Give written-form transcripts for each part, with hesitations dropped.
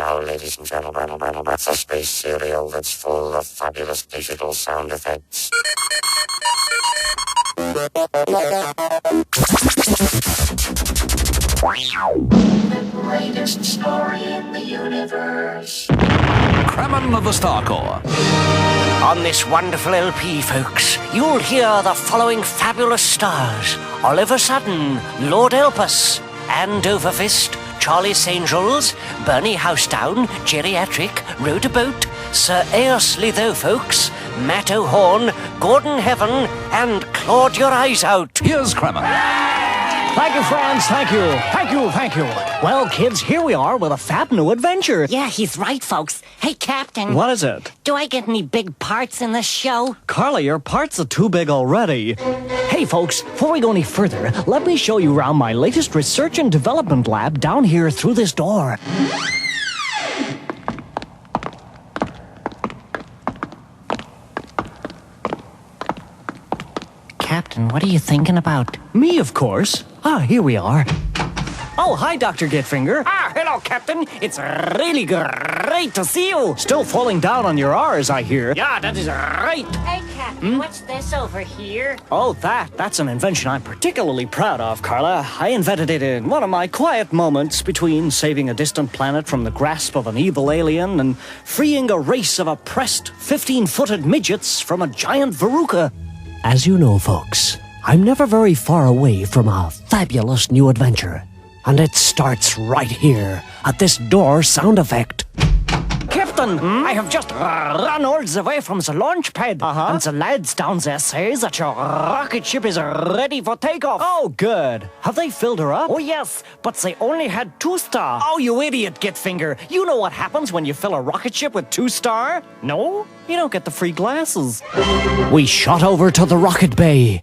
now, ladies and gentlemen, that's a space serial that's full of fabulous digital sound effects. The greatest story in the universe. Kremmen of the Star Corps. On this wonderful LP, folks, you'll hear the following fabulous stars: Oliver Sudden, Lord Elpis, Anne Doverfist, Charlie St. Jules, Bernie Housedown, Geriatric, Rhoda Boat, Sir Eos Litho, folks, Matt O'Horn, Gordon Heaven, and Claude Your Eyes Out. Here's Kremmen. Thank you, friends. Thank you. Well, kids, here we are with a fab new adventure. Yeah, he's right, folks. Hey, Captain. What is it? Do I get any big parts in this show? Carla, your parts are too big already. Hey, folks, before we go any further, let me show you around my latest research and development lab down here through this door. Captain, what are you thinking about? Me, of course. Here we are. Oh, hi, Dr. Gitfinger. Hello, Captain. It's really great to see you. Still falling down on your R's, I hear. Yeah, that is right. Hey, Captain, what's this over here? Oh, that's an invention I'm particularly proud of, Carla. I invented it in one of my quiet moments between saving a distant planet from the grasp of an evil alien and freeing a race of oppressed 15-footed midgets from a giant veruca. As you know, folks, I'm never very far away from a fabulous new adventure. And it starts right here, at this door sound effect. Captain, I have just run all the way from the launch pad. And the lads down there say that your rocket ship is ready for takeoff. Oh, good. Have they filled her up? Oh, yes, but they only had 2 star. Oh, you idiot, Gitfinger. You know what happens when you fill a rocket ship with 2 star? No? You don't get the free glasses. We shot over to the rocket bay.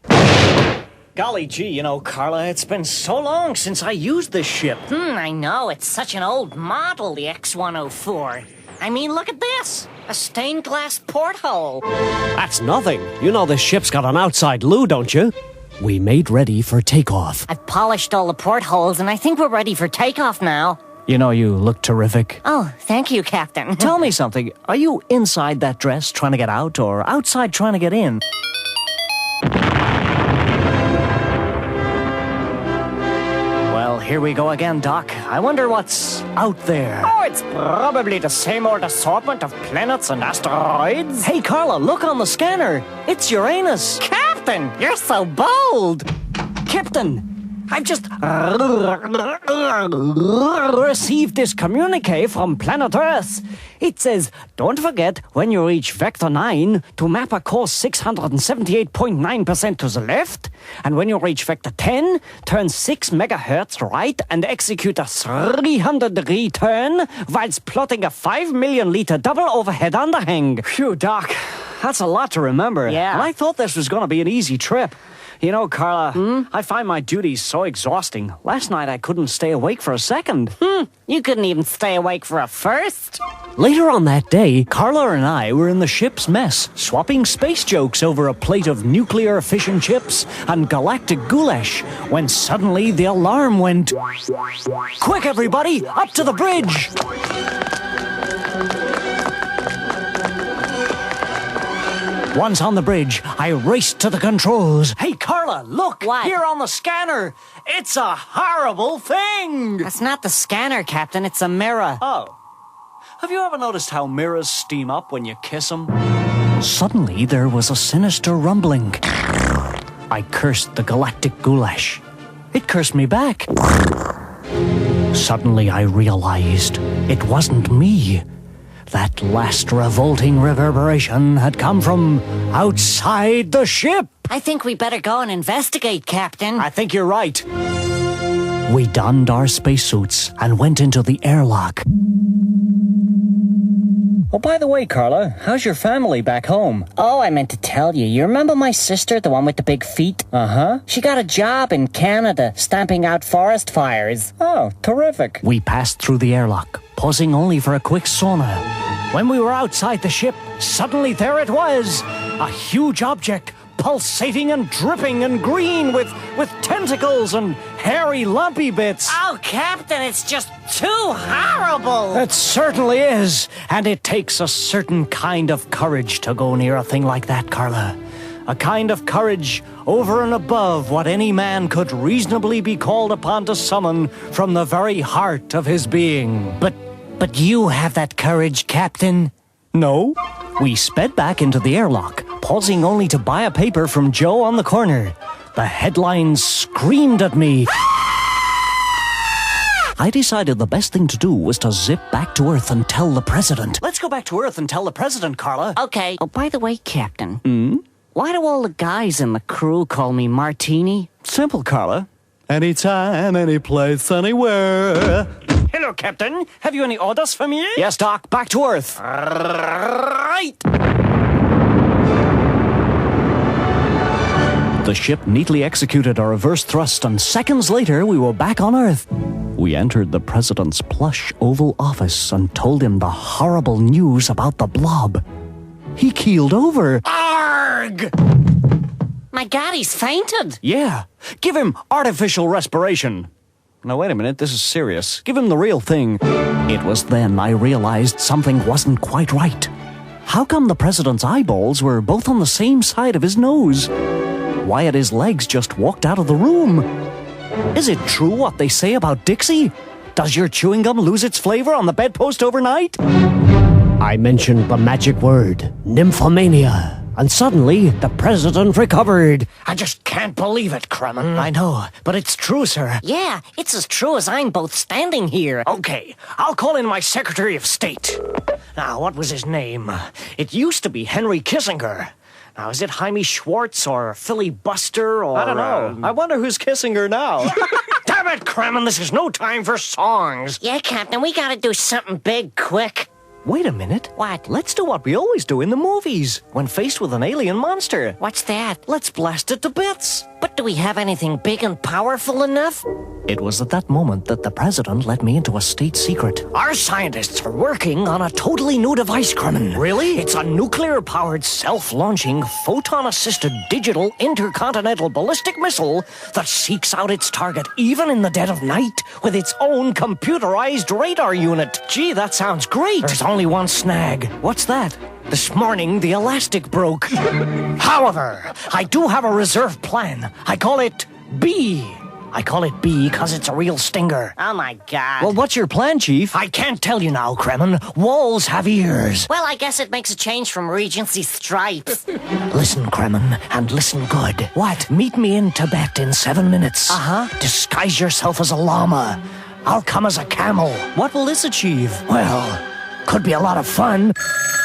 Golly gee, Carla, it's been so long since I used this ship. I know. It's such an old model, the X-104. I mean, look at this. A stained glass porthole. That's nothing. You know this ship's got an outside loo, don't you? We made ready for takeoff. I've polished all the portholes, and I think we're ready for takeoff now. You look terrific. Oh, thank you, Captain. Tell me something. Are you inside that dress trying to get out, or outside trying to get in? Here we go again, Doc. I wonder what's out there. Oh, it's probably the same old assortment of planets and asteroids. Hey, Carla, look on the scanner. It's Uranus. Captain, you're so bold. Captain, I've just received this communique from planet Earth. It says, don't forget, when you reach Vector 9, to map a course 678.9% to the left, and when you reach Vector 10, turn 6 megahertz right and execute a 300-degree turn whilst plotting a 5 million liter double overhead underhang. Phew, Doc, that's a lot to remember. Yeah. And I thought this was going to be an easy trip. Carla, I find my duties so exhausting. Last night I couldn't stay awake for a second. You couldn't even stay awake for a first. Later on that day, Carla and I were in the ship's mess, swapping space jokes over a plate of nuclear fission chips and galactic goulash, when suddenly the alarm went. Quick, everybody, up to the bridge! Once on the bridge, I raced to the controls. Hey, Carla, look! What? Here on the scanner! It's a horrible thing! That's not the scanner, Captain. It's a mirror. Oh. Have you ever noticed how mirrors steam up when you kiss them? Suddenly, there was a sinister rumbling. I cursed the galactic goulash. It cursed me back. Suddenly, I realized it wasn't me. That last revolting reverberation had come from outside the ship. I think we better go and investigate, Captain. I think you're right. We donned our spacesuits and went into the airlock. Oh, by the way, Carla, how's your family back home? Oh, I meant to tell you. You remember my sister, the one with the big feet? Uh-huh. She got a job in Canada, stamping out forest fires. Oh, terrific. We passed through the airlock, pausing only for a quick sauna. When we were outside the ship, suddenly there it was, a huge object pulsating and dripping and green with tentacles and hairy lumpy bits. Oh, Captain, it's just too horrible. It certainly is. And it takes a certain kind of courage to go near a thing like that, Carla. A kind of courage over and above what any man could reasonably be called upon to summon from the very heart of his being. But you have that courage, Captain. No. We sped back into the airlock, pausing only to buy a paper from Joe on the corner. The headlines screamed at me. I decided the best thing to do was to zip back to Earth and tell the president. Let's go back to Earth and tell the president, Carla. Okay. Oh, by the way, Captain. Why do all the guys in the crew call me Martini? Simple, Carla. Anytime, any place, anywhere. Hello, Captain. Have you any orders for me? Yes, Doc. Back to Earth. Right. The ship neatly executed a reverse thrust, and seconds later, we were back on Earth. We entered the president's plush Oval Office and told him the horrible news about the blob. He keeled over. Arg! My God, he's fainted. Yeah. Give him artificial respiration. Now, wait a minute. This is serious. Give him the real thing. It was then I realized something wasn't quite right. How come the president's eyeballs were both on the same side of his nose? Why had his legs just walked out of the room? Is it true what they say about Dixie? Does your chewing gum lose its flavor on the bedpost overnight? I mentioned the magic word, nymphomania. And suddenly, the president recovered. I just can't believe it, Kremmen. I know, but it's true, sir. Yeah, it's as true as I'm both standing here. Okay, I'll call in my Secretary of State. Now, what was his name? It used to be Henry Kissinger. Now, is it Jaime Schwartz or Philly Buster or... I don't know. I wonder who's kissing her now. Damn it, Kremmen, this is no time for songs. Yeah, Captain, we gotta do something big quick. Wait a minute. What? Let's do what we always do in the movies when faced with an alien monster. What's that? Let's blast it to bits. But do we have anything big and powerful enough? It was at that moment that the president let me into a state secret. Our scientists are working on a totally new device, Kremmen. Really? It's a nuclear-powered, self-launching, photon-assisted digital intercontinental ballistic missile that seeks out its target even in the dead of night with its own computerized radar unit. Gee, that sounds great. There's only one snag. What's that? This morning, the elastic broke. However, I do have a reserve plan. I call it B. I call it B because it's a real stinger. Oh, my God. Well, what's your plan, Chief? I can't tell you now, Kremmen. Walls have ears. Well, I guess it makes a change from Regency stripes. Listen, Kremmen, and listen good. What? Meet me in Tibet in 7 minutes. Uh-huh. Disguise yourself as a llama. I'll come as a camel. What will this achieve? Well, could be a lot of fun.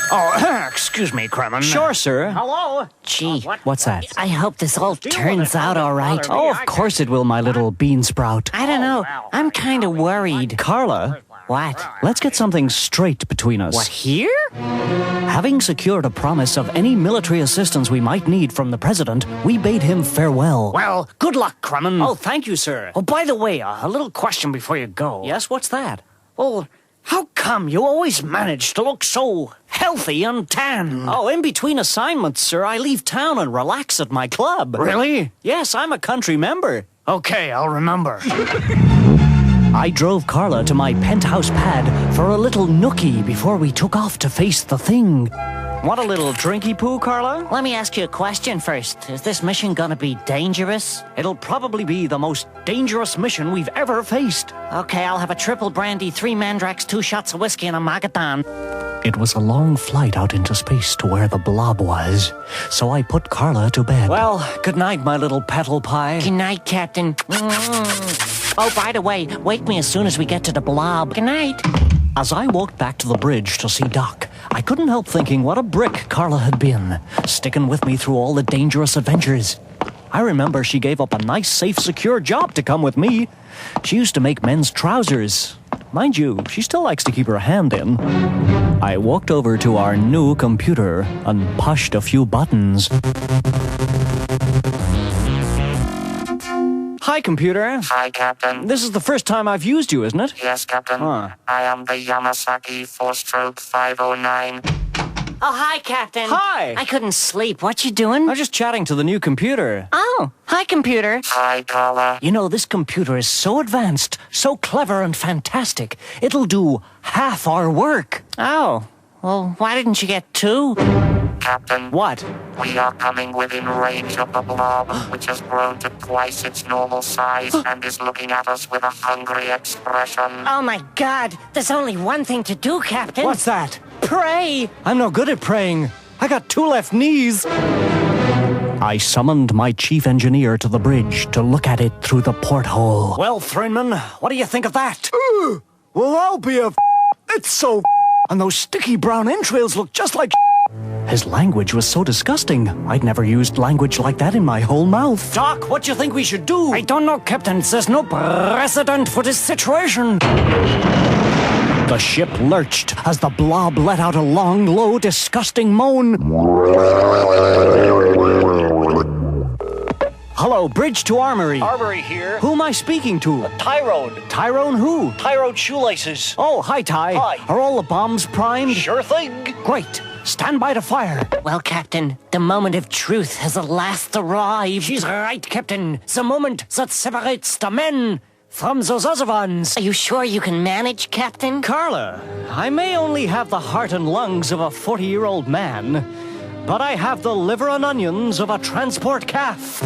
Oh, excuse me, Kremmen. Sure, sir. Hello? Gee, What's that? I hope this all turns out all right. Oh, of course it will, my little bean sprout. I don't know. I'm kind of worried. Carla, What? let's get something straight between us. What, here? Having secured a promise of any military assistance we might need from the president, we bade him farewell. Well, good luck, Kremmen. Oh, thank you, sir. Oh, by the way, a little question before you go. Yes, what's that? Well, how come you always manage to look so healthy and tan? Oh, in between assignments, sir, I leave town and relax at my club. Really? Yes, I'm a country member. Okay, I'll remember. I drove Carla to my penthouse pad for a little nookie before we took off to face the thing. Want a little drinky poo, Carla? Let me ask you a question first. Is this mission gonna be dangerous? It'll probably be the most dangerous mission we've ever faced. Okay, I'll have a triple brandy, 3 mandrakes, 2 shots of whiskey, and a Magadan. It was a long flight out into space to where the blob was, so I put Carla to bed. Well, good night, my little petal pie. Good night, Captain. Oh, by the way, wake me as soon as we get to the blob. Good night. As I walked back to the bridge to see Doc, I couldn't help thinking what a brick Carla had been, sticking with me through all the dangerous adventures. I remember she gave up a nice, safe, secure job to come with me. She used to make men's trousers. Mind you, she still likes to keep her hand in. I walked over to our new computer and pushed a few buttons. Hi, computer. Hi, Captain. This is the first time I've used you, isn't it? Yes, Captain. Huh. I am the Yamasaki 4-stroke 509. Oh, hi, Captain. Hi. I couldn't sleep. What you doing? I'm just chatting to the new computer. Oh, hi, computer. Hi, Carla. You know, this computer is so advanced, so clever and fantastic, it'll do half our work. Oh, well, why didn't you get two? Captain, What? we are coming within range of the blob, which has grown to twice its normal size and is looking at us with a hungry expression. Oh, my God. There's only one thing to do, Captain. What's that? Pray. I'm no good at praying. I got 2 left knees. I summoned my chief engineer to the bridge to look at it through the porthole. Well, Thrinman, what do you think of that? Well, I'll be a... It's so... And those sticky brown entrails look just like... His language was so disgusting. I'd never used language like that in my whole mouth. Doc, what do you think we should do? I don't know, Captain. There's no precedent for this situation. The ship lurched as the blob let out a long, low, disgusting moan. Hello, bridge to armory. Armory here. Who am I speaking to? Tyrone. Tyrone who? Tyrone shoelaces. Oh, hi, Ty. Hi. Are all the bombs primed? Sure thing. Great. Stand by to fire. Well, Captain, the moment of truth has at last arrived. She's right, Captain. The moment that separates the men from those other ones. Are you sure you can manage, Captain? Carla, I may only have the heart and lungs of a 40-year-old man, but I have the liver and onions of a transport calf.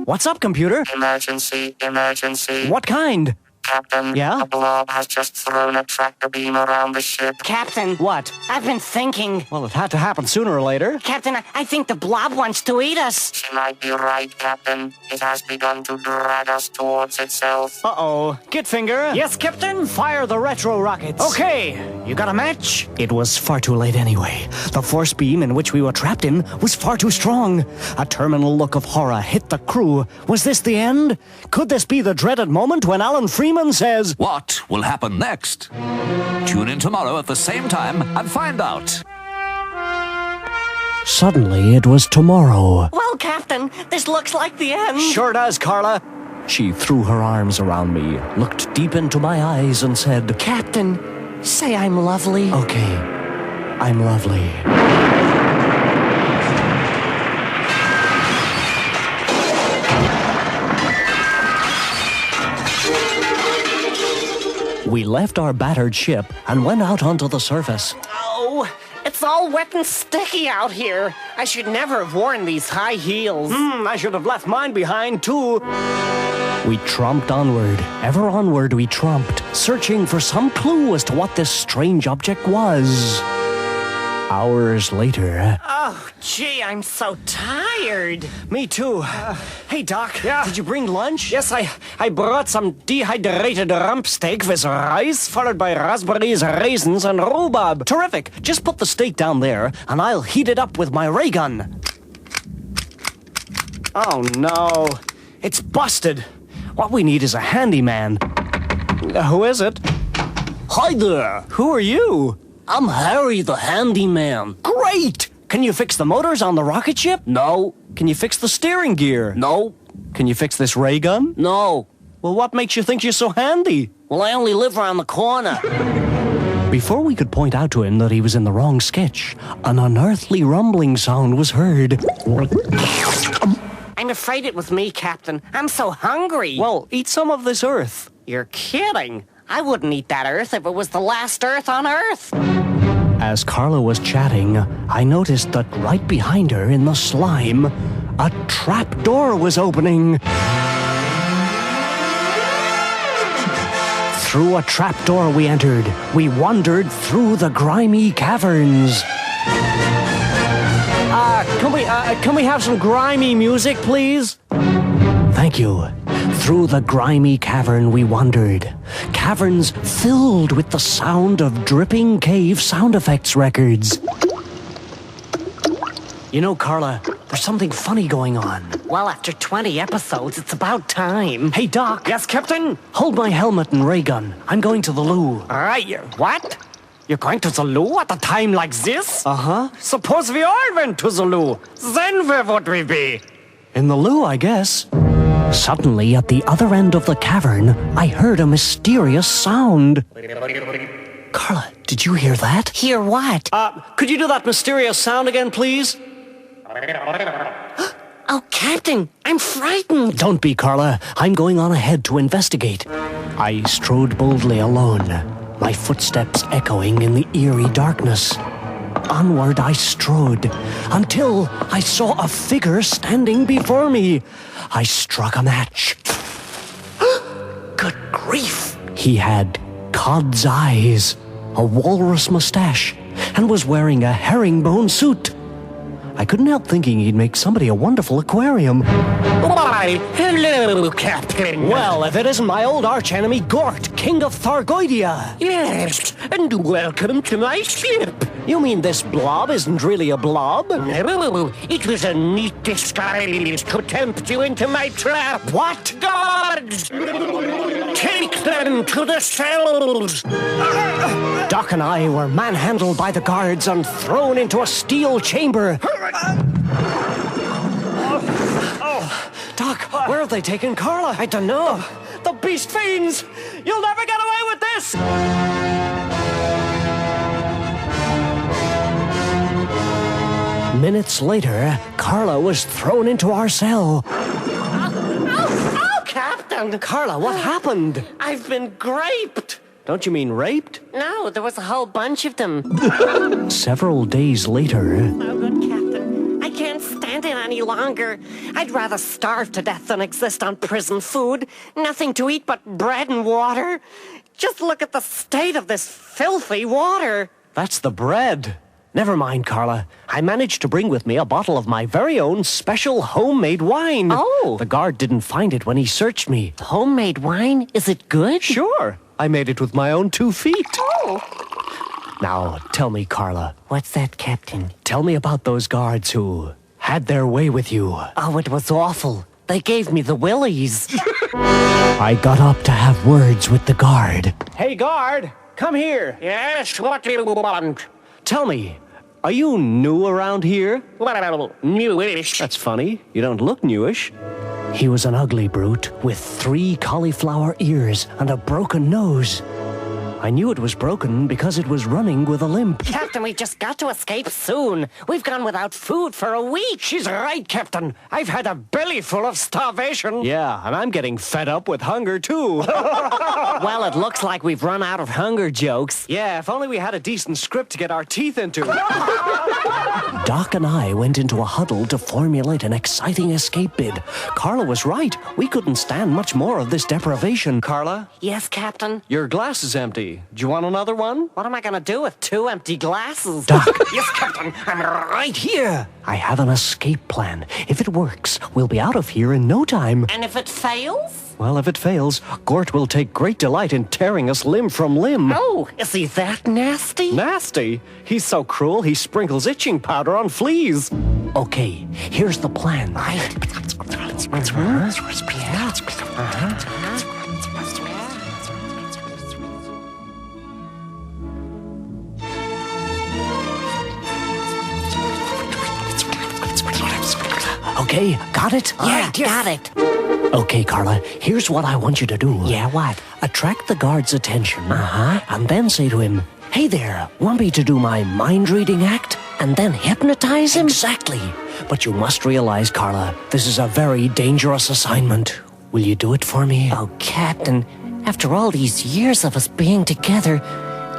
What's up, computer? Emergency, emergency. What kind? Captain, Yeah? a blob has just thrown a tractor beam around the ship. Captain. What? I've been thinking. Well, it had to happen sooner or later. Captain, I think the blob wants to eat us. She might be right, Captain. It has begun to drag us towards itself. Uh-oh. Gitfinger? Yes, Captain? Fire the retro rockets. Okay. You got a match? It was far too late anyway. The force beam in which we were trapped in was far too strong. A terminal look of horror hit the crew. Was this the end? Could this be the dreaded moment when Alan Freeman says... What will happen next? Tune in tomorrow at the same time and find out. Suddenly, it was tomorrow. Well, Captain, this looks like the end. Sure does, Carla. She threw her arms around me, looked deep into my eyes, and said, Captain, say I'm lovely. Okay, I'm lovely. We left our battered ship and went out onto the surface. Oh, it's all wet and sticky out here. I should never have worn these high heels. I should have left mine behind, too. We tromped onward. Ever onward we tromped, searching for some clue as to what this strange object was. Hours later... Oh, gee, I'm so tired. Me too. Hey, Doc. Yeah? Did you bring lunch? Yes, I brought some dehydrated rump steak with rice, followed by raspberries, raisins, and rhubarb. Terrific. Just put the steak down there, and I'll heat it up with my ray gun. Oh, no. It's busted. What we need is a handyman. Who is it? Hi there. Who are you? I'm Harry the handyman. Great! Can you fix the motors on the rocket ship? No. Can you fix the steering gear? No. Can you fix this ray gun? No. Well, what makes you think you're so handy? Well, I only live around the corner. Before we could point out to him that he was in the wrong sketch, an unearthly rumbling sound was heard. I'm afraid it was me, Captain. I'm so hungry. Well, eat some of this earth. You're kidding. I wouldn't eat that earth if it was the last earth on Earth. As Carla was chatting, I noticed that right behind her in the slime, a trap door was opening. Through a trap door we entered. We wandered through the grimy caverns. Can we have some grimy music, please? Thank you. Through the grimy cavern we wandered. Caverns filled with the sound of dripping cave sound effects records. You know, Carla, there's something funny going on. Well, after 20 episodes, it's about time. Hey, Doc. Yes, Captain? Hold my helmet and ray gun. I'm going to the loo. All right, what? You're going to the loo at a time like this? Uh-huh. Suppose we all went to the loo. Then where would we be? In the loo, I guess. Suddenly, at the other end of the cavern, I heard a mysterious sound. Carla, did you hear that? Hear what? Could you do that mysterious sound again, please? Oh, Captain, I'm frightened. Don't be, Carla. I'm going on ahead to investigate. I strode boldly alone, my footsteps echoing in the eerie darkness. Onward I strode, until I saw a figure standing before me. I struck a match. Good grief! He had cod's eyes, a walrus mustache, and was wearing a herringbone suit. I couldn't help thinking he'd make somebody a wonderful aquarium. Why, hello, Captain. Well, if it isn't my old archenemy, Gort, King of Thargoidia. Yes, and welcome to my ship. You mean this blob isn't really a blob? No, it was a neat disguise to tempt you into my trap. What? Guards! Take them to the cells! Doc and I were manhandled by the guards and thrown into a steel chamber. Doc, where have they taken Carla? I don't know. The beast fiends! You'll never get away with this! Minutes later, Carla was thrown into our cell. Oh, Captain! Carla, what happened? I've been graped. Don't you mean raped? No, there was a whole bunch of them. Several days later, Oh, good Captain. I can't stand it any longer. I'd rather starve to death than exist on prison food. Nothing to eat but bread and water. Just look at the state of this filthy water. that's the bread. Never mind, Carla. I managed to bring with me a bottle of my very own special homemade wine. Oh. The guard didn't find it when he searched me. Homemade wine? Is it good? Sure. I made it with my own 2 feet. Oh. Now, tell me, Carla. What's that, Captain? Tell me about those guards who had their way with you. Oh, it was awful. They gave me the willies. I got up to have words with the guard. Hey, guard, come here. Yes, what do you want? Tell me, are you new around here? Well, newish. That's funny. You don't look newish. He was an ugly brute with 3 cauliflower ears and a broken nose. I knew it was broken because it was running with a limp. Captain, we just got to escape soon. We've gone without food for a week. She's right, Captain. I've had a belly full of starvation. Yeah, and I'm getting fed up with hunger, too. Well, it looks like we've run out of hunger jokes. Yeah, if only we had a decent script to get our teeth into. Doc and I went into a huddle to formulate an exciting escape bid. Carla was right. We couldn't stand much more of this deprivation. Carla, Yes, Captain? your glass is empty. Do you want another one? What am I gonna do with 2 empty glasses? Doc, Yes, Captain. I'm right here. I have an escape plan. If it works, we'll be out of here in no time. And if it fails? Well, if it fails, Gort will take great delight in tearing us limb from limb. Oh, is he that nasty? Nasty? He's so cruel, he sprinkles itching powder on fleas. Okay, here's the plan. Okay, got it? Yeah, got it. Okay, Carla, here's what I want you to do. Yeah, what? Attract the guard's attention. And then say to him, "Hey there, want me to do my mind-reading act?" And then hypnotize him? Exactly. But you must realize, Carla, this is a very dangerous assignment. Will you do it for me? Oh, Captain, after all these years of us being together,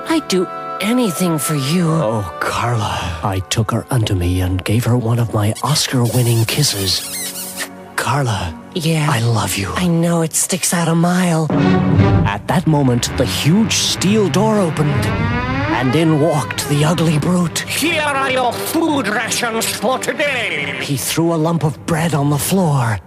I'd do anything for you. Oh, Carla. I took her unto me and gave her one of my Oscar-winning kisses. Carla, Yeah. I love you. I know it sticks out a mile. At that moment, the huge steel door opened, and in walked the ugly brute. Here are your food rations for today. He threw a lump of bread on the floor.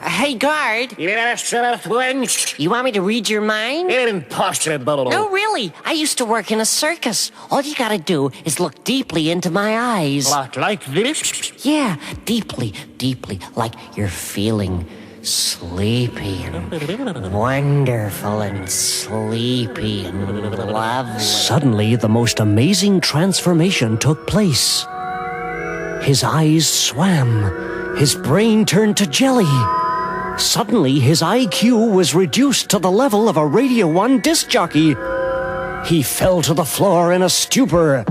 Hey, guard. Yes, wench. You want me to read your mind? Impossible. No, really. I used to work in a circus. All you gotta do is look deeply into my eyes. What, like this? Yeah, deeply, deeply, like you're feeling sleepy and wonderful and sleepy and lovely. Suddenly, the most amazing transformation took place. His eyes swam. His brain turned to jelly. Suddenly, his IQ was reduced to the level of a Radio 1 disc jockey. He fell to the floor in a stupor.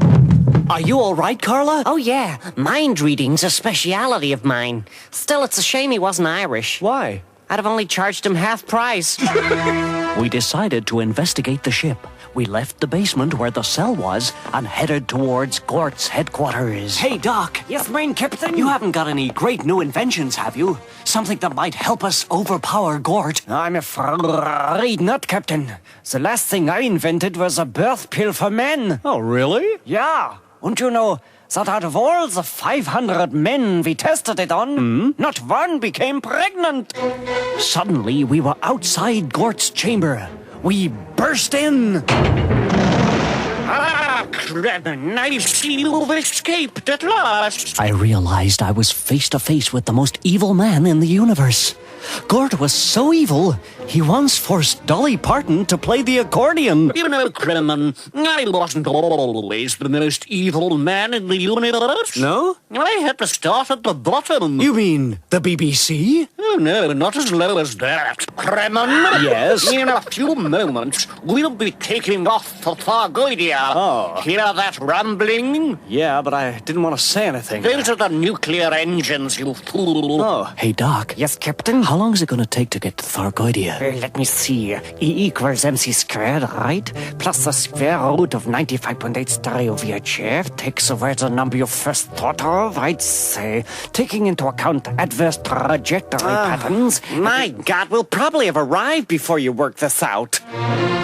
Are you all right, Carla? Oh, yeah. Mind reading's a speciality of mine. Still, it's a shame he wasn't Irish. Why? I'd have only charged him half price. We decided to investigate the ship. We left the basement where the cell was and headed towards Gort's headquarters. Hey, Doc. Yes, Marine Captain? You haven't got any great new inventions, have you? Something that might help us overpower Gort? I'm afraid not, Captain. The last thing I invented was a birth pill for men. Oh, really? Yeah. Don't you know that out of all the 500 men we tested it on, not one became pregnant? Suddenly, we were outside Gort's chamber. We burst in. Ah, Kremmen, I see you've escaped at last. I realized I was face to face with the most evil man in the universe. Gort was so evil, he once forced Dolly Parton to play the accordion. You know, Kremmen, I wasn't always the most evil man in the universe. No? I had to start at the bottom. You mean the BBC? Oh, no, not as low as that. Kremmen? Yes? In a few moments, we'll be taking off for Thargoidia. Oh. Hear that rumbling? Yeah, but I didn't want to say anything. Those are the nuclear engines, you fool. Oh. Hey, Doc. Yes, Captain? How long is it going to take to get to Thargoidia? Let me see. E equals MC squared, right? Plus the square root of 95.8 stereo VHF takes away the number you first thought of, I'd say. Taking into account adverse trajectory patterns. My God, we'll probably have arrived before you work this out.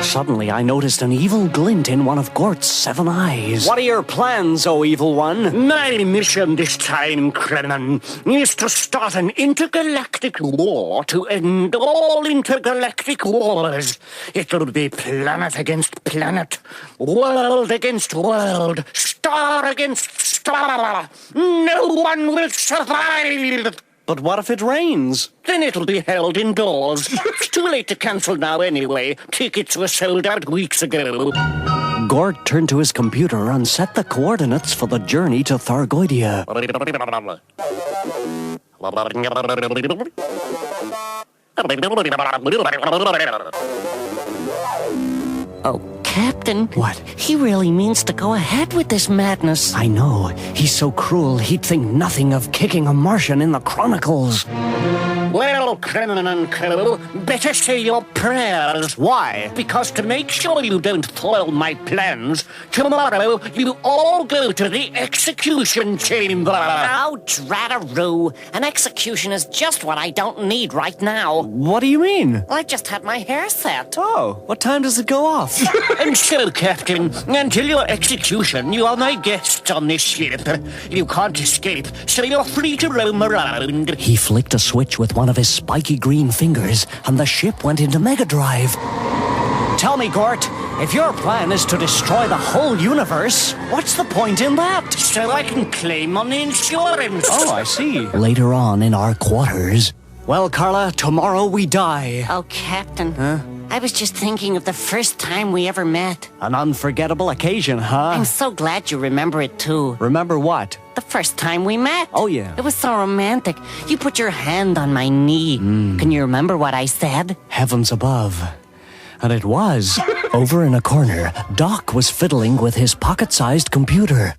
Suddenly, I noticed an evil glint in one of Gort's 7 eyes. What are your plans, oh evil one? My mission this time, Kremmen, is to start an intergalactic war to end all intergalactic wars. It'll be planet against planet, world against world, star against star. No one will survive. But what if it rains? Then it'll be held indoors. It's too late to cancel now anyway. Tickets were sold out weeks ago. Gort turned to his computer and set the coordinates for the journey to Thargoidia. Oh, Captain. What? He really means to go ahead with this madness. I know. He's so cruel, he'd think nothing of kicking a Martian in the Chronicles. Well, Kremmen and crew, better say your prayers. Why? Because to make sure you don't foil my plans, tomorrow you all go to the execution chamber. Oh, drat-a-roo. An execution is just what I don't need right now. What do you mean? I just had my hair set. Oh, what time does it go off? And so, Captain, until your execution, you are my guests on this ship. You can't escape, so you're free to roam around. He flicked a switch with one of his spiky green fingers, and the ship went into Mega Drive. Tell me, Gort, if your plan is to destroy the whole universe, what's the point in that? So I can claim on the insurance. Oh, I see. Later on in our quarters, Well, Carla, tomorrow we die. Oh, Captain. I was just thinking of the first time we ever met. An unforgettable occasion, huh? I'm so glad you remember it, too. Remember what? The first time we met. Oh, yeah. It was so romantic. You put your hand on my knee. Can you remember what I said? heavens above. And it was. Over in a corner, Doc was fiddling with his pocket-sized computer.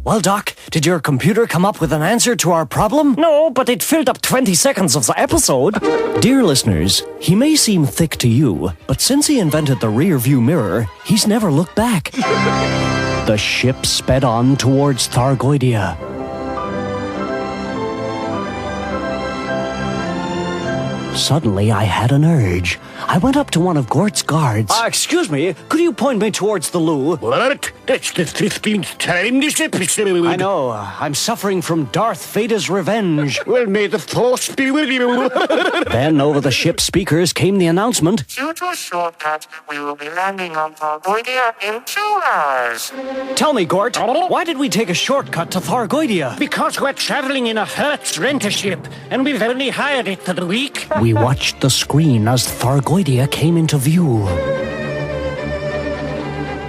Well, Doc, did your computer come up with an answer to our problem? No, but it filled up 20 seconds of the episode. Dear listeners, he may seem thick to you, but since he invented the rear-view mirror, he's never looked back. The ship sped on towards Thargoidia. Suddenly, I had an urge. I went up to one of Gort's guards. Excuse me, could you point me towards the loo? What? That's the 15th time this episode. I know, I'm suffering from Darth Vader's revenge. Well, may the force be with you. Then, over the ship's speakers, came the announcement. Due to a shortcut, we will be landing on Thargoidia in 2 hours. Tell me, Gort, why did we take a shortcut to Thargoidia? Because we're traveling in a Hertz rent-a-ship, and we've only hired it for the week. We watched the screen as Thargoidia came into view.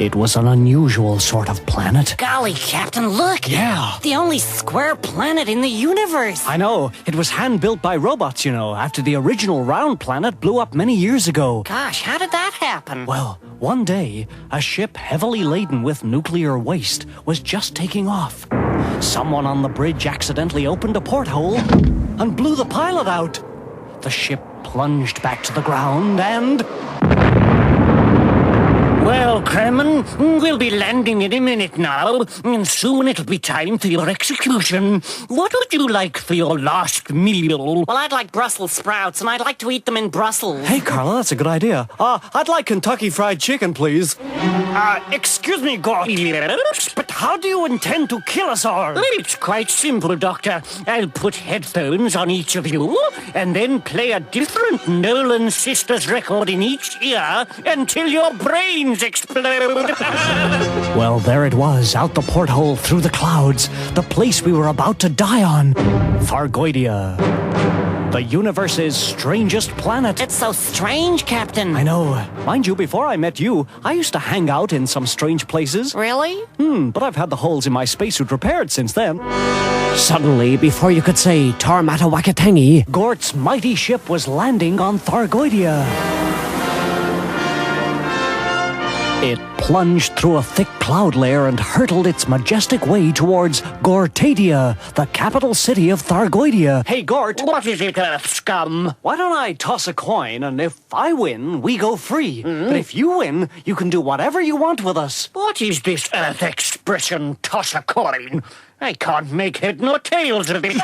It was an unusual sort of planet. Golly, Captain, look! Yeah. The only square planet in the universe! I know. It was hand-built by robots, after the original round planet blew up many years ago. Gosh, how did that happen? Well, one day, a ship heavily laden with nuclear waste was just taking off. Someone on the bridge accidentally opened a porthole and blew the pilot out. The ship plunged back to the ground and... Well, Kremmen, we'll be landing any minute now, and soon it'll be time for your execution. What would you like for your last meal? Well, I'd like Brussels sprouts, and I'd like to eat them in Brussels. Hey, Carla, that's a good idea. I'd like Kentucky Fried Chicken, please. Excuse me, Gort, but how do you intend to kill us all? It's quite simple, Doctor. I'll put headphones on each of you, and then play a different Nolan Sisters record in each ear until your brains explode. Well, there it was, out the porthole through the clouds, the place we were about to die on. Thargoidia. The universe's strangest planet. It's so strange, Captain. I know. Mind you, before I met you, I used to hang out in some strange places. Really? But I've had the holes in my spacesuit repaired since then. Suddenly, before you could say Tarmata Wakatangi, Gort's mighty ship was landing on Thargoidia. It plunged through a thick cloud layer and hurtled its majestic way towards Gortadia, the capital city of Thargoidia. Hey, Gort. What is it, Earth scum? Why don't I toss a coin, and if I win, we go free. But if you win, you can do whatever you want with us. What is this Earth expression, toss a coin? I can't make head nor tails of it.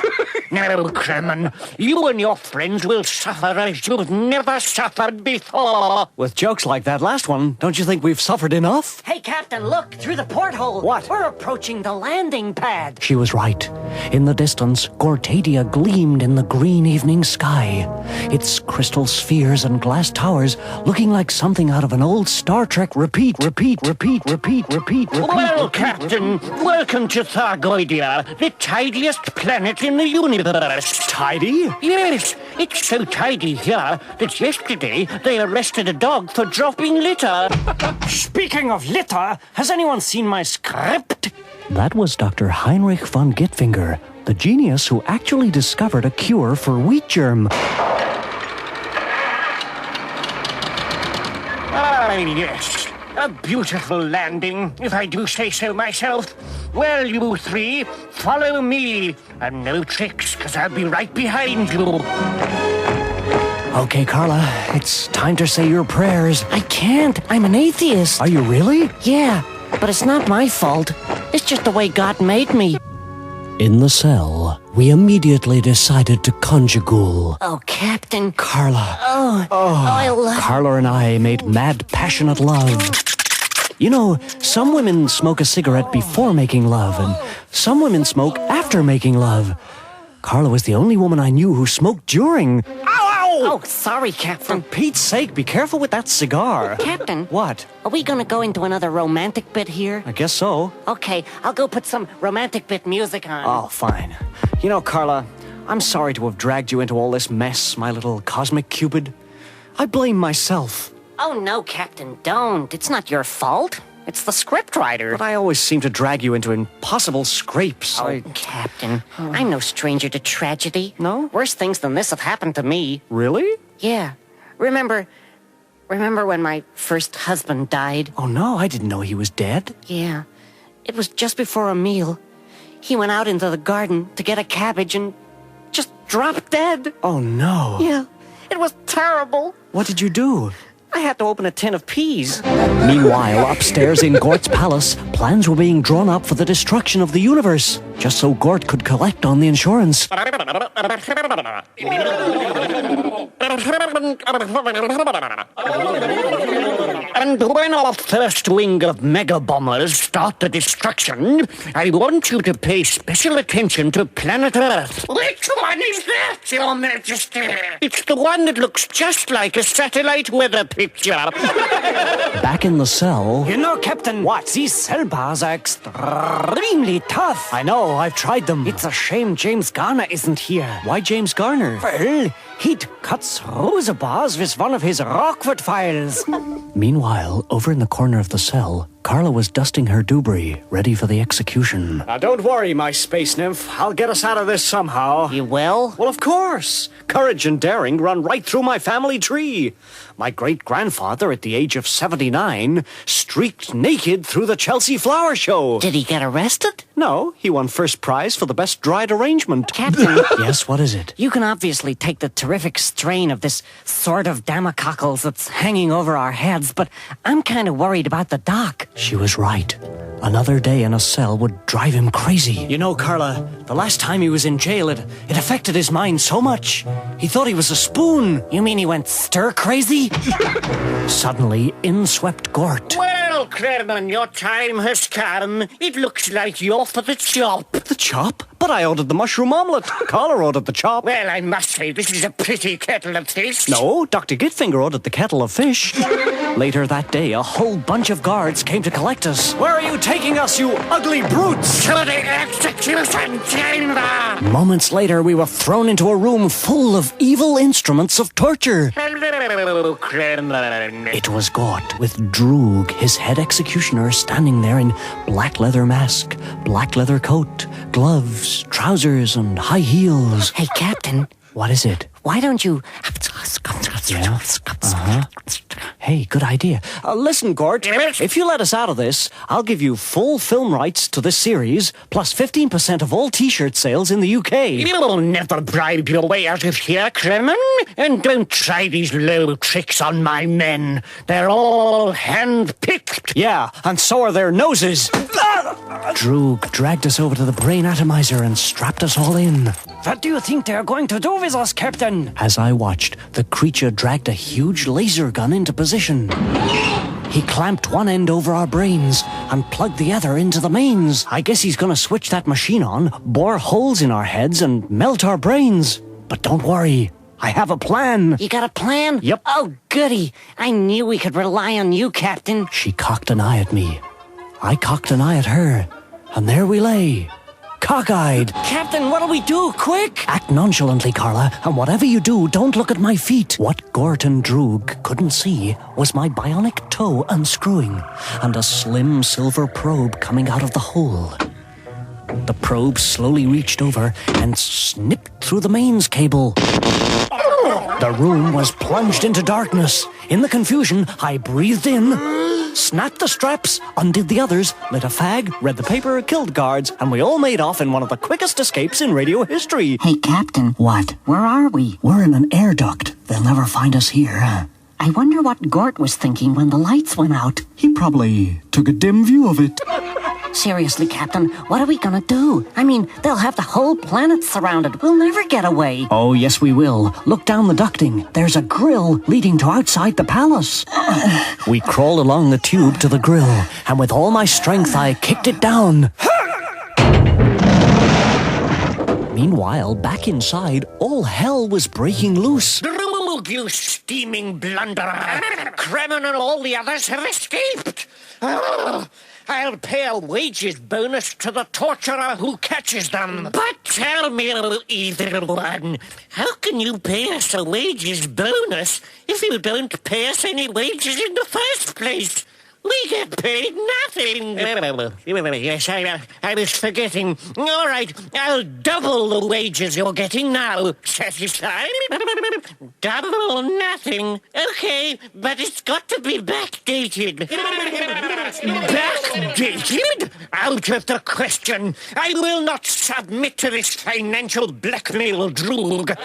No, Kremmen, you and your friends will suffer as you've never suffered before. With jokes like that last one, don't you think we've suffered enough? Hey, Captain, look, through the porthole. What? We're approaching the landing pad. She was right. In the distance, Gortadia gleamed in the green evening sky. Its crystal spheres and glass towers looking like something out of an old Star Trek repeat. Well, Captain, welcome to Thargoidia, the tidiest planet in the universe. Tidy? Yes, it's so tidy here that yesterday they arrested a dog for dropping litter. Speaking of litter, has anyone seen my script? That was Dr. Heinrich von Gittfinger, the genius who actually discovered a cure for wheat germ. Ah, yes. A beautiful landing, if I do say so myself. Well, you three, follow me. And no tricks, because I'll be right behind you. Okay, Carla, it's time to say your prayers. I can't. I'm an atheist. Are you really? Yeah, but it's not my fault. It's just the way God made me. In the cell, we immediately decided to conjugule. Oh, Captain. Carla. I love... Carla and I made mad, passionate love. You know, some women smoke a cigarette before making love, and some women smoke after making love. Carla was the only woman I knew who smoked during. Oh, sorry, Captain. For Pete's sake, be careful with that cigar. Captain. What? Are we gonna go into another romantic bit here? I guess so. Okay, I'll go put some romantic bit music on. Oh, fine. You know, Carla, I'm sorry to have dragged you into all this mess, my little cosmic Cupid. I blame myself. Oh, no, Captain, don't. It's not your fault. It's the scriptwriter. But I always seem to drag you into impossible scrapes. Oh, Captain, I'm no stranger to tragedy. No? Worse things than this have happened to me. Really? Yeah. Remember when my first husband died? Oh, no, I didn't know he was dead. Yeah. It was just before a meal. He went out into the garden to get a cabbage and just dropped dead. Oh, no. Yeah. It was terrible. What did you do? I had to open a tin of peas. Meanwhile, upstairs in Gort's palace, plans were being drawn up for the destruction of the universe, just so Gort could collect on the insurance. And when our first wing of mega bombers start the destruction, I want you to pay special attention to planet Earth. Which one is that, Your Majesty? It's the one that looks just like a satellite weather picture. Back in the cell... You know, Captain, what? These cell bars are extremely tough. I know, I've tried them. It's a shame James Garner isn't here. Why James Garner? Well, He'd cut through the bars with one of his Rockwood files. Meanwhile, over in the corner of the cell, Carla was dusting her debris, ready for the execution. Now, don't worry, my space nymph. I'll get us out of this somehow. You will? Well, of course. Courage and daring run right through my family tree. My great-grandfather, at the age of 79, streaked naked through the Chelsea Flower Show. Did he get arrested? No, he won first prize for the best dried arrangement. Captain, Yes, what is it? you can obviously take the terrific strain of this sword of Damocles that's hanging over our heads, but I'm kind of worried about the doc. She was right. Another day in a cell would drive him crazy. You know, Carla, the last time he was in jail, it affected his mind so much. He thought he was a spoon. You mean he went stir-crazy? Suddenly, in swept Gort. Well, Kremmen, your time has come. It looks like you're for the chop. The chop? But I ordered the mushroom omelette. Carla ordered the chop. Well, I must say, this is a pretty kettle of fish. No, Dr. Gitfinger ordered the kettle of fish. Later that day, a whole bunch of guards came to collect us. Where are you taking us, you ugly brutes? To the execution chamber! Moments later, we were thrown into a room full of evil instruments of torture. Hello, Kremmen. It was Gort, with Droog, his head executioner, standing there in black leather mask, black leather coat, gloves, trousers, and high heels. Hey, Captain, What is it? why don't you... Yeah? Hey, good idea. Listen, Gort, if you let us out of this, I'll give you full film rights to this series, plus 15% of all T-shirt sales in the UK. You'll never bribe your way out of here, Kremmen. And don't try these low tricks on my men. They're all hand-picked. Yeah, and so are their noses. Droog dragged us over to the brain atomizer and strapped us all in. What do you think they're going to do with us, Captain? As I watched, the creature dragged a huge laser gun into position. He clamped one end over our brains and plugged the other into the mains. I guess he's gonna switch that machine on, bore holes in our heads, and melt our brains. But don't worry, I have a plan. You got a plan? Yep. Oh, goody. I knew we could rely on you, Captain. She cocked an eye at me. I cocked an eye at her. And there we lay, cockeyed. Captain, what'll we do? Quick! Act nonchalantly, Carla, and whatever you do, don't look at my feet. What Gort and Droog couldn't see was my bionic toe unscrewing and a slim silver probe coming out of the hole. The probe slowly reached over and snipped through the mains cable. The room was plunged into darkness. In the confusion, I breathed in, snapped the straps, undid the others, lit a fag, read the paper, killed guards, and we all made off in one of the quickest escapes in radio history. Hey, Captain. What? Where are we? We're in an air duct. They'll never find us here. I wonder what Gort was thinking when the lights went out. He probably took a dim view of it. Seriously, Captain, what are we gonna do? I mean, they'll have the whole planet surrounded. We'll never get away. Oh, yes, we will. Look down the ducting. There's a grill leading to outside the palace. We crawled along the tube to the grill, and with all my strength, I kicked it down. Meanwhile, back inside, all hell was breaking loose. Droog, you steaming blunderer. Kremmen and all the others have escaped. I'll pay a wages bonus to the torturer who catches them. But tell me, evil one, how can you pay us a wages bonus if you don't pay us any wages in the first place? We get paid nothing. Yes, I was forgetting. All right, I'll double the wages you're getting now. Satisfied? Double or nothing. Okay, but it's got to be backdated. Backdated? Out of the question. I will not submit to this financial blackmail, Droog.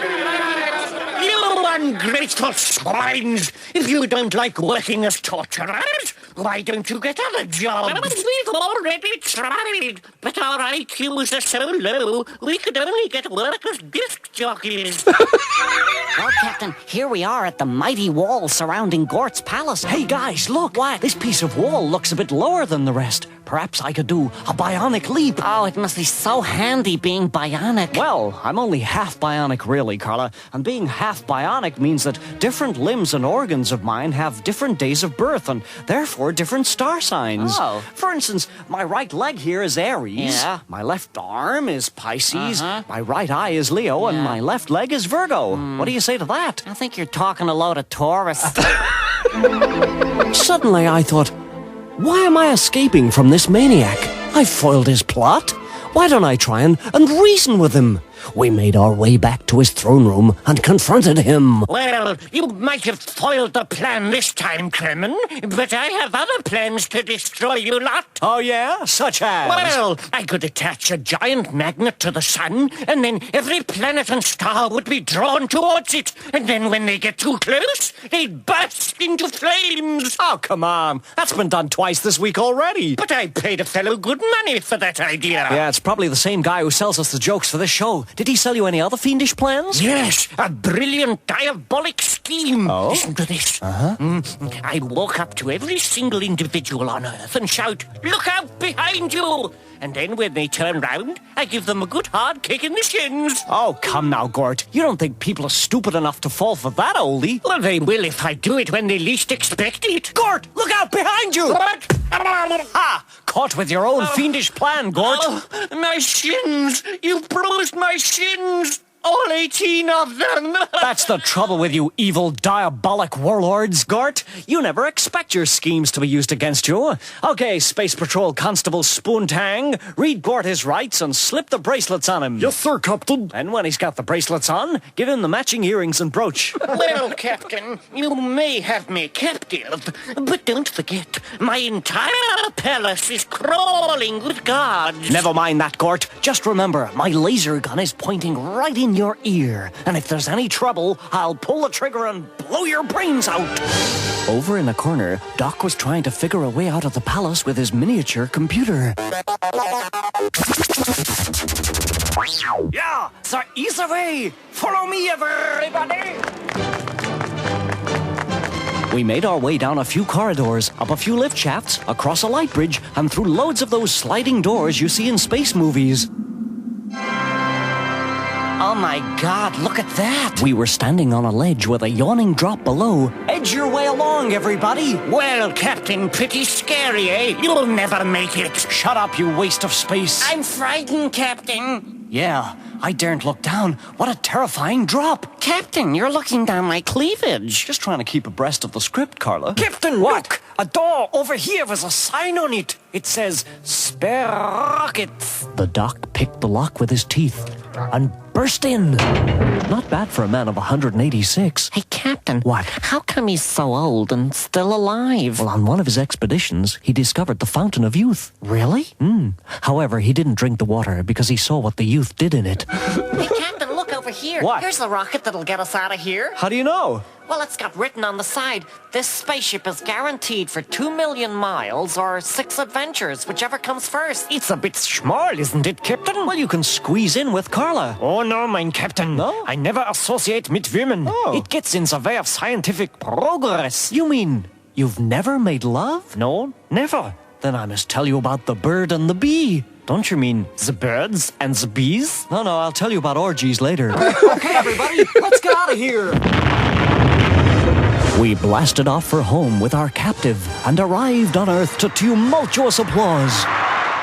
You ungrateful swines! If you don't like working as torturers, why don't you get other jobs? We've already tried, but our IQs are so low, we could only get work as disc jockeys. Well, Captain, here we are at the mighty wall surrounding Gort's palace. Hey, guys, look. What? This piece of wall looks a bit lower than the rest. Perhaps I could do a bionic leap. Oh, it must be so handy being bionic. Well, I'm only half bionic, really, Carla. And being half bionic means that different limbs and organs of mine have different days of birth and therefore different star signs. Oh. For instance, my right leg here is Aries. Yeah. My left arm is Pisces. Uh-huh. My right eye is Leo. And Yeah. my left leg is Virgo. What do you say say to that? I think you're talking a load of tourists. Suddenly I thought, why am I escaping from this maniac? I've foiled his plot. Why don't I try and reason with him? We made our way back to his throne room and confronted him. Well, you might have foiled the plan this time, Kremmen, but I have other plans to destroy you lot. Oh, yeah? Such as? Well, I could attach a giant magnet to the sun, and then every planet and star would be drawn towards it. And then when they get too close, they'd burst into flames. Oh, come on. That's been done twice this week already. But I paid a fellow good money for that idea. Yeah, it's probably the same guy who sells us the jokes for this show. Did he sell you any other fiendish plans? Yes, a brilliant diabolic scheme. Oh? Listen to this. I walk up to every single individual on Earth and shout, "Look out behind you!" And then when they turn round, I give them a good hard kick in the shins. Oh, come now, Gort. You don't think people are stupid enough to fall for that, oldie? Well, they will if I do it when they least expect it. Gort, look out behind you! What? Ha! Caught with your own fiendish plan, Gort. Oh, my shins! You've bruised my shins! All 18 of them! That's the trouble with you evil, diabolic warlords, Gort. You never expect your schemes to be used against you. Okay, Space Patrol Constable Spoontang, read Gort his rights and slip the bracelets on him. Yes, sir, Captain. And when he's got the bracelets on, give him the matching earrings and brooch. Well, Captain, you may have me captive, but don't forget, my entire palace is crawling with guards. Never mind that, Gort. Just remember, my laser gun is pointing right in your ear. And if there's any trouble, I'll pull the trigger and blow your brains out. Over in the corner, Doc was trying to figure a way out of the palace with his miniature computer. Yeah, there is a way. Follow me, everybody. We made our way down a few corridors, up a few lift shafts, across a light bridge, and through loads of those sliding doors you see in space movies. Oh my God, look at that! We were standing on a ledge with a yawning drop below. Edge your way along, everybody! Well, Captain, pretty scary, eh? You'll never make it. Shut up, you waste of space! I'm frightened, Captain. Yeah, I daren't look down. What a terrifying drop! Captain, you're looking down my cleavage. Just trying to keep abreast of the script, Carla. Captain, Look! A door over here with a sign on it. It says, "Spare rockets." The Doc picked the lock with his teeth and burst in. Not bad for a man of 186. Hey, Captain. What? How come he's so old and still alive? Well, on one of his expeditions, he discovered the Fountain of Youth. Really? However, he didn't drink the water because he saw what the youth did in it. Hey, Captain, look over here. What? Here's the rocket that'll get us out of here. How do you know? Well, it's got written on the side, this spaceship is guaranteed for 2 million miles or 6 adventures, whichever comes first. It's a bit small, isn't it, Captain? Well, you can squeeze in with Carla. Oh, no, mein Captain. No? I never associate with women. Oh. It gets in the way of scientific progress. You mean you've never made love? No, never. Then I must tell you about the bird and the bee. Don't you mean the birds and the bees? No, I'll tell you about orgies later. Okay, everybody, let's get out of here. We blasted off for home with our captive and arrived on Earth to tumultuous applause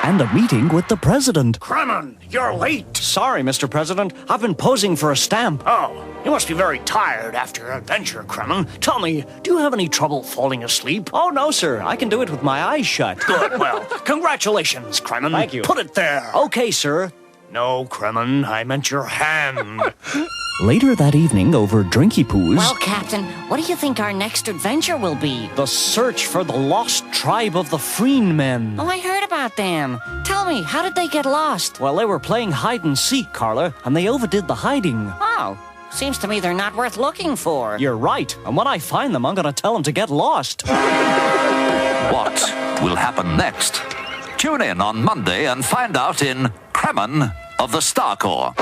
and a meeting with the president. Kremmen, you're late. Sorry, Mr. President. I've been posing for a stamp. Oh, you must be very tired after your adventure, Kremmen. Tell me, do you have any trouble falling asleep? Oh, no, sir. I can do it with my eyes shut. Good, well, congratulations, Kremmen. Thank you. Put it there. Okay, sir. No, Kremmen, I meant your hand. Later that evening, over drinky poos, Well, Captain, what do you think our next adventure will be? the search for the lost tribe of the Freemen. Oh, I heard about them. Tell me, how did they get lost? Well, they were playing hide and seek, Carla, and they overdid the hiding. Oh, seems to me they're not worth looking for. You're right, and when I find them, I'm gonna tell them to get lost. What will happen next? Tune in on Monday and find out in Kremmen of the Star Corps.